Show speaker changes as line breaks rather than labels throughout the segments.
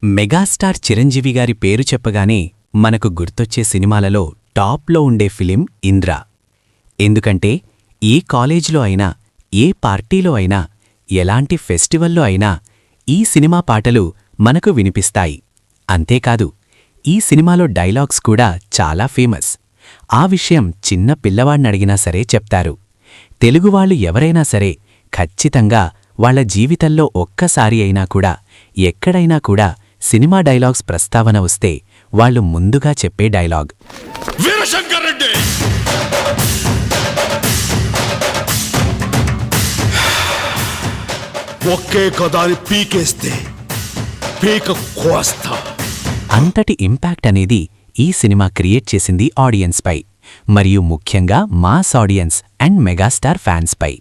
Megastar Chiranjeevi గారి పేరు చెప్పగానే మనకు గుర్తొచ్చే సినిమాలలో టాప్లో ఉండే ఫిలిం ఇంద్ర. ఎందుకంటే ఏ కాలేజీలో అయినా, ఏ పార్టీలో అయినా, ఎలాంటి ఫెస్టివల్లో అయినా ఈ సినిమా పాటలు మనకు వినిపిస్తాయి. అంతేకాదు, ఈ సినిమాలో డైలాగ్స్ కూడా చాలా ఫేమస్. ఆ విషయం చిన్న పిల్లవాణ్ణడిగినా సరే చెప్తారు. తెలుగువాళ్లు ఎవరైనా సరే ఖచ్చితంగా వాళ్ల జీవితంలో ఒక్కసారి అయినా కూడా, ఎక్కడైనా కూడా సినిమా డైలాగ్స్ ప్రస్తావన వస్తే వాళ్లు ముందుగా చెప్పే డైలాగ్
వీరశంకర్ రెడ్డి. ఒకే కదాని పీకేస్తే పీక కోస్తా.
అంతటి ఇంపాక్ట్ అనేది ఈ సినిమా క్రియేట్ చేసింది ఆడియన్స్పై, మరియు ముఖ్యంగా మాస్ ఆడియన్స్ అండ్ మెగాస్టార్ ఫ్యాన్స్పై.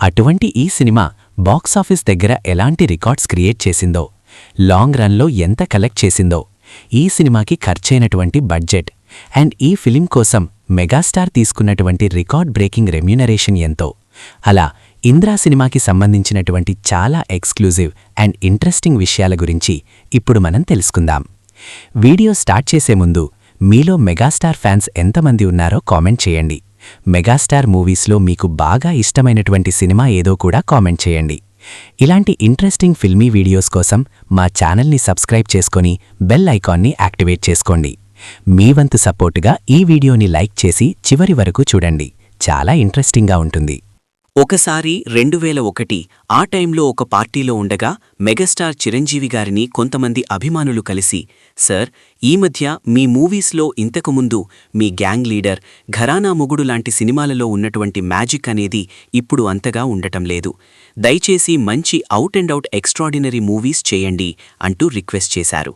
అటువంటి ఈ సినిమా బాక్సాఫీస్ దగ్గర ఎలాంటి రికార్డ్స్ క్రియేట్ చేసిందో, లాంగ్ రన్లో ఎంత కలెక్ట్ చేసిందో, ఈ సినిమాకి ఖర్చైనటువంటి బడ్జెట్ అండ్ ఈ ఫిలిం కోసం మెగాస్టార్ తీసుకున్నటువంటి రికార్డ్ బ్రేకింగ్ రెమ్యూనరేషన్ ఎంతో, అలా ఇంద్రా సినిమాకి సంబంధించినటువంటి చాలా ఎక్స్క్లూజివ్ అండ్ ఇంట్రెస్టింగ్ విషయాల గురించి ఇప్పుడు మనం తెలుసుకుందాం. వీడియో స్టార్ట్ చేసే ముందు మీలో మెగాస్టార్ ఫ్యాన్స్ ఎంతమంది ఉన్నారో కామెంట్ చేయండి. మెగాస్టార్ మూవీస్లో మీకు బాగా ఇష్టమైనటువంటి సినిమా ఏదో కూడా కామెంట్ చేయండి. ఇలాంటి ఇంట్రెస్టింగ్ ఫిల్మీ వీడియోస్ కోసం మా ఛానల్ని సబ్స్క్రైబ్ చేసుకొని బెల్ ఐకాన్ని యాక్టివేట్ చేసుకోండి. మీ వంతు సపోర్టుగా ఈ వీడియోని లైక్ చేసి చివరి వరకు చూడండి. చాలా ఇంట్రెస్టింగ్గా ఉంటుంది.
ఒకసారి 2001 ఆ టైంలో ఒక పార్టీలో ఉండగా మెగాస్టార్ చిరంజీవి గారిని కొంతమంది అభిమానులు కలిసి, సార్, ఈ మధ్య మీ మూవీస్లో ఇంతకుముందు మీ గ్యాంగ్ లీడర్, ఘరానా మొగుడు లాంటి సినిమాలలో ఉన్నటువంటి మ్యాజిక్ అనేది ఇప్పుడు అంతగా ఉండటం లేదు. దయచేసి మంచి out and out extraordinary movies చేయండి అంటూ రిక్వెస్ట్ చేశారు.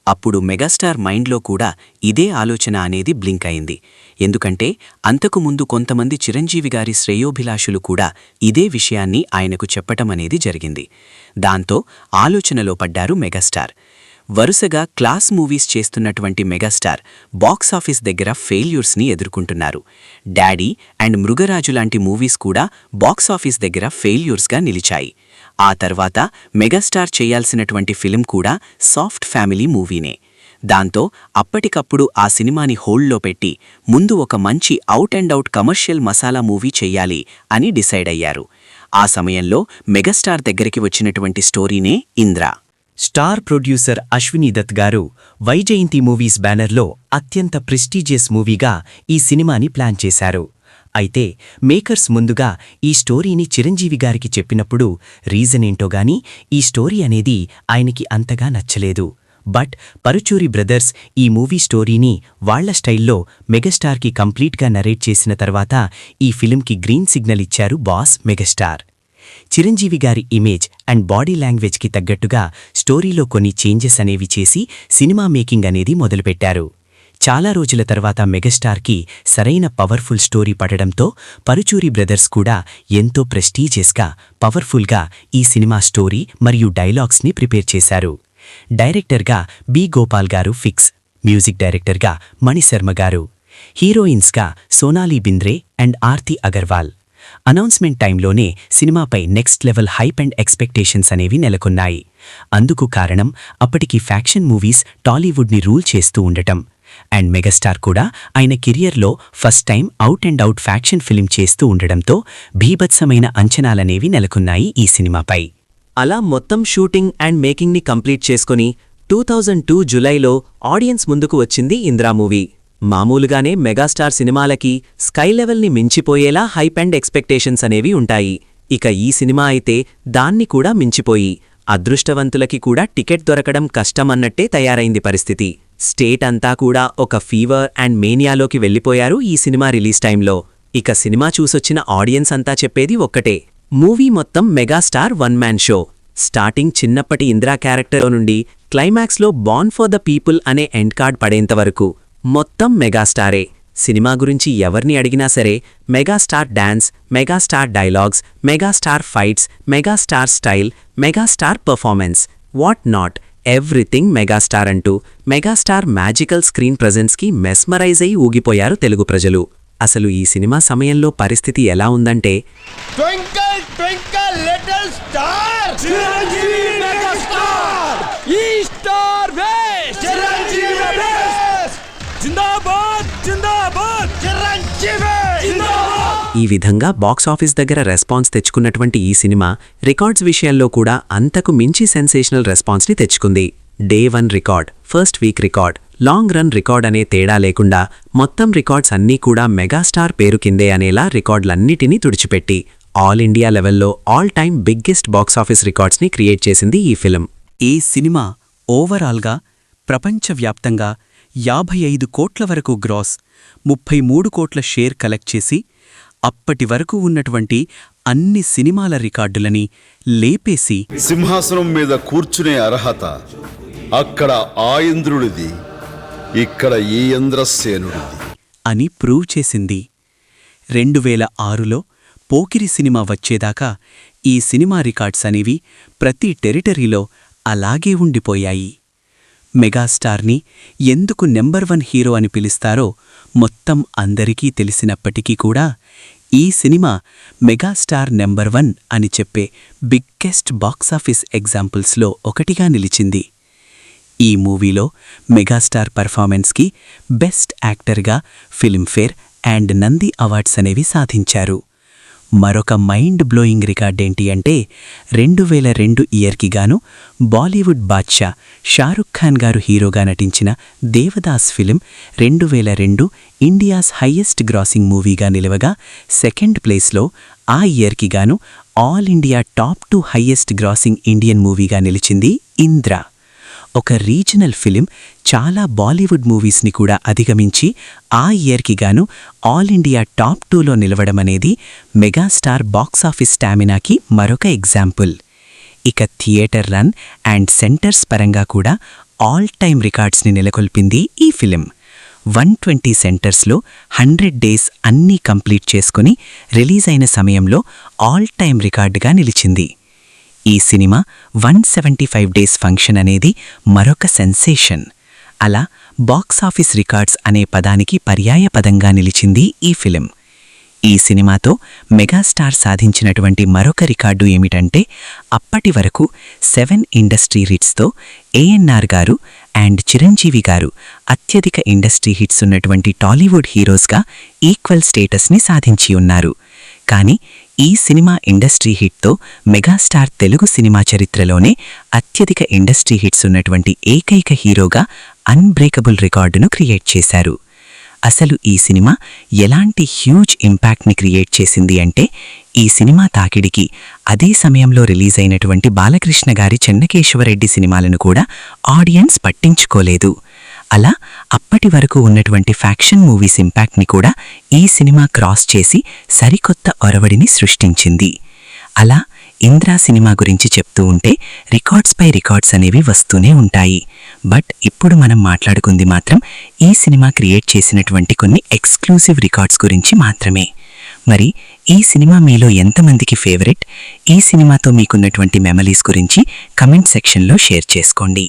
అప్పుడు మెగాస్టార్ మైండ్లో కూడా ఇదే ఆలోచన అనేది బ్లింక్ అయింది. ఎందుకంటే అంతకుముందు కొంతమంది చిరంజీవి గారి శ్రేయోభిలాషులు కూడా ఇదే విషయాన్ని ఆయనకు చెప్పటమనేది జరిగింది. దాంతో ఆలోచనలో పడ్డారు మెగాస్టార్. వరుసగా క్లాస్ మూవీస్ చేస్తున్నటువంటి మెగాస్టార్ బాక్సాఫీస్ దగ్గర ఫెయిల్యూర్స్ని ఎదుర్కొంటున్నారు. డాడీ అండ్ మృగరాజు లాంటి మూవీస్ కూడా బాక్సాఫీస్ దగ్గర ఫెయిల్యూర్స్గా నిలిచాయి. ఆ తర్వాత మెగాస్టార్ చేయాల్సినటువంటి ఫిలిం కూడా సాఫ్ట్ ఫ్యామిలీ మూవీనే. దాంతో అప్పటికప్పుడు ఆ సినిమాని హోల్డ్లో పెట్టి ముందు ఒక మంచి out and out commercial masala movie చెయ్యాలి అని డిసైడ్ అయ్యారు. ఆ సమయంలో మెగాస్టార్ దగ్గరికి వచ్చినటువంటి స్టోరీనే ఇంద్ర.
స్టార్ ప్రొడ్యూసర్ అశ్వినీ దత్ గారు వైజయంతి మూవీస్ బ్యానర్లో అత్యంత ప్రెస్టీజియస్ మూవీగా ఈ సినిమాని ప్లాన్ చేశారు. అయితే మేకర్స్ ముందుగా ఈ స్టోరీని చిరంజీవి గారికి చెప్పినప్పుడు రీజనేంటోగాని ఈ స్టోరీ అనేది ఆయనకి అంతగా నచ్చలేదు. బట్ పరుచూరి బ్రదర్స్ ఈ మూవీ స్టోరీని వాళ్ల స్టైల్లో మెగాస్టార్కి కంప్లీట్గా నరేట్ చేసిన తర్వాత ఈ ఫిలింకి గ్రీన్ సిగ్నల్ ఇచ్చారు బాస్ మెగాస్టార్. చిరంజీవి గారి ఇమేజ్ అండ్ బాడీ లాంగ్వేజ్కి తగ్గట్టుగా స్టోరీలో కొన్ని చేంజెస్ అనేవి చేసి సినిమా మేకింగ్ అనేది మొదలుపెట్టారు. చాలా రోజుల తర్వాత మెగాస్టార్కి సరైన పవర్ఫుల్ స్టోరీ పడడంతో పరుచూరి బ్రదర్స్ కూడా ఎంతో ప్రెస్టీజియస్గా, పవర్ఫుల్గా ఈ సినిమా స్టోరీ మరియు డైలాగ్స్ని ప్రిపేర్ చేశారు. డైరెక్టర్గా బి గోపాల్ గారు ఫిక్స్, మ్యూజిక్ డైరెక్టర్గా మణిశర్మ గారు, హీరోయిన్స్గా సోనాలి బింద్రే అండ్ ఆర్తి అగర్వాల్. అనౌన్స్మెంట్ టైంలోనే సినిమాపై next level hype and expectations అనేవి నెలకొన్నాయి. అందుకు కారణం అప్పటికి ఫ్యాక్షన్ మూవీస్ టాలీవుడ్ని రూల్ చేస్తూ ఉండటం అండ్ మెగాస్టార్ కూడా ఆయన కెరియర్లో first time out and out faction film చేస్తూ ఉండడంతో భీభత్సమైన అంచనాలనేవి నెలకొన్నాయి ఈ సినిమాపై.
అలా మొత్తం షూటింగ్ అండ్ మేకింగ్ని కంప్లీట్ చేసుకుని 2002 జులైలో ఆడియన్స్ ముందుకు వచ్చింది ఇంద్రా మూవీ. మామూలుగానే మెగాస్టార్ సినిమాలకి స్కై లెవెల్ని మించిపోయేలా హైప్ అండ్ ఎక్స్పెక్టేషన్స్ అనేవి ఉంటాయి. ఇక ఈ సినిమా అయితే దాన్ని కూడా మించిపోయి అదృష్టవంతులకి కూడా టికెట్ దొరకడం కష్టమన్నట్టే తయారైంది పరిస్థితి. స్టేట్ అంతా కూడా ఒక ఫీవర్ అండ్ మేనియాలోకి వెళ్లిపోయారు ఈ సినిమా రిలీజ్ టైంలో. ఇక సినిమా చూసొచ్చిన ఆడియన్స్ అంతా చెప్పేది ఒక్కటే, మూవీ మొత్తం megastar one man show. Starting చిన్నప్పటి ఇంద్రా క్యారెక్టర్లో నుండి క్లైమాక్స్లో బార్న్ ఫర్ ద పీపుల్ అనే ఎండ్ కార్డ్ పడేంతవరకు మొత్తం మెగాస్టారే. సినిమా గురించి ఎవర్ని అడిగినా సరే megastar dance, megastar dialogues, megastar fights, megastar style, megastar performance, what not, everything megastar అంటూ మెగాస్టార్ మ్యాజికల్ స్క్రీన్ ప్రెజెన్స్కి మెస్మరైజ్ అయి ఊగిపోయారు తెలుగు ప్రజలు. అసలు ఈ సినిమా సమయంలో పరిస్థితి ఎలా ఉందంటే,
twinkle twinkle little star Chiranjeevi megastar ఈ స్టార్
ఈ విధంగా బాక్సాఫీస్ దగ్గర రెస్పాన్స్ తెచ్చుకున్నటువంటి ఈ సినిమా రికార్డ్స్ విషయాల్లో కూడా అంతకు మించి సెన్సేషనల్ రెస్పాన్స్ని తెచ్చుకుంది. Day 1 record, first week record, long run record అనే తేడా లేకుండా మొత్తం రికార్డ్స్ అన్నీ కూడా మెగాస్టార్ పేరు కిందే అనేలా రికార్డులన్నిటినీ తుడిచిపెట్టి ఆల్ ఇండియా లెవెల్లో ఆల్ టైమ్ బిగ్గెస్ట్ బాక్సాఫీస్ రికార్డ్స్ని క్రియేట్ చేసింది ఈ ఫిల్మ్.
ఈ సినిమా ఓవరాల్గా ప్రపంచవ్యాప్తంగా 55 కోట్ల వరకు గ్రాస్, 33 కోట్ల షేర్ కలెక్ట్ చేసి అప్పటి వరకు ఉన్నటువంటి అన్ని సినిమాల రికార్డులని లేపేసి
సింహాసనం మీద కూర్చునే అర్హత అక్కడ ఆ ఇంద్రుడిది, ఇక్కడ ఈ ఇంద్రసేనుడిది
అని ప్రూవ్ చేసింది. 2006లో పోకిరి సినిమా వచ్చేదాకా ఈ సినిమా రికార్డ్స్ అనేవి ప్రతి టెరిటరీలో అలాగే ఉండిపోయాయి. మెగాస్టార్ని ఎందుకు నెంబర్ 1 హీరో అని పిలుస్తారో మొత్తం అందరికీ తెలిసినప్పటికీ కూడా ఈ సినిమా మెగాస్టార్ నెంబర్ 1 అని చెప్పే బిగ్గెస్ట్ బాక్సాఫీస్ ఎగ్జాంపుల్స్లో ఒకటిగా నిలిచింది. ఈ మూవీలో మెగాస్టార్ పర్ఫార్మెన్స్కి బెస్ట్ యాక్టర్గా ఫిల్మ్ఫేర్ అండ్ నంది అవార్డ్స్ అనేవి సాధించారు. మరొక మైండ్ బ్లోయింగ్ రికార్డేంటి అంటే 2002 ఇయర్కి గాను బాలీవుడ్ బాద్షా షారుఖ్ ఖాన్ గారు హీరోగా నటించిన Devdas film 2002 India's highest grossing మూవీగా నిలవగా సెకండ్ ప్లేస్లో ఆ ఇయర్కి గాను all India top 2 highest grossing Indian మూవీగా నిలిచింది ఇంద్ర. ఒక రీజనల్ ఫిలిం చాలా బాలీవుడ్ మూవీస్ని కూడా అధిగమించి ఆ ఇయర్కి గాను ఆల్ ఇండియా టాప్ 2లో నిలవడమనేది మెగాస్టార్ బాక్సాఫీస్ స్టామినాకి మరొక ఎగ్జాంపుల్. ఇక థియేటర్ రన్ అండ్ సెంటర్స్ పరంగా కూడా ఆల్ టైమ్ రికార్డ్స్ని నెలకొల్పింది ఈ ఫిలిం. 120 సెంటర్స్లో 100 డేస్ అన్నీ కంప్లీట్ చేసుకుని రిలీజ్ అయిన సమయంలో ఆల్ టైమ్ రికార్డుగా నిలిచింది. ఈ సినిమా 175 డేస్ ఫంక్షన్ అనేది మరొక సెన్సేషన్. అలా బాక్సాఫీస్ రికార్డ్స్ అనే పదానికి పర్యాయ పదంగా నిలిచింది ఈ ఫిలిం. ఈ సినిమాతో మెగాస్టార్ సాధించినటువంటి మరొక రికార్డు ఏమిటంటే అప్పటి వరకు 7 ఇండస్ట్రీ హిట్స్తో ఏఎన్ఆర్ గారు అండ్ చిరంజీవి గారు అత్యధిక ఇండస్ట్రీ హిట్స్ ఉన్నటువంటి టాలీవుడ్ హీరోస్గా ఈక్వల్ స్టేటస్ని సాధించి ఉన్నారు. కానీ ఈ సినిమా ఇండస్ట్రీ హిట్తో మెగాస్టార్ తెలుగు సినిమా చరిత్రలోనే అత్యధిక ఇండస్ట్రీ హిట్స్ ఉన్నటువంటి ఏకైక హీరోగా అన్బ్రేకబుల్ రికార్డును క్రియేట్ చేశారు. అసలు ఈ సినిమా ఎలాంటి హ్యూజ్ ఇంపాక్ట్ని క్రియేట్ చేసింది అంటే ఈ సినిమా తాకిడికి అదే సమయంలో రిలీజ్ అయినటువంటి బాలకృష్ణ గారి చెన్నకేశవరెడ్డి సినిమాలను కూడా ఆడియన్స్ పట్టించుకోలేదు. అలా అప్పటి వరకు ఉన్నటువంటి ఫ్యాక్షన్ మూవీస్ ఇంపాక్ట్ని కూడా ఈ సినిమా క్రాస్ చేసి సరికొత్త ఒరవడిని సృష్టించింది. అలా ఇంద్రా సినిమా గురించి చెప్తూ ఉంటే రికార్డ్స్ పై రికార్డ్స్ అనేవి వస్తూనే ఉంటాయి. బట్ ఇప్పుడు మనం మాట్లాడుకుంది మాత్రం ఈ సినిమా క్రియేట్ చేసినటువంటి కొన్ని ఎక్స్క్లూజివ్ రికార్డ్స్ గురించి మాత్రమే. మరి ఈ సినిమా మీలో ఎంతమందికి ఫేవరెట్? ఈ సినిమాతో మీకున్నటువంటి మెమరీస్ గురించి కమెంట్ సెక్షన్లో షేర్ చేసుకోండి.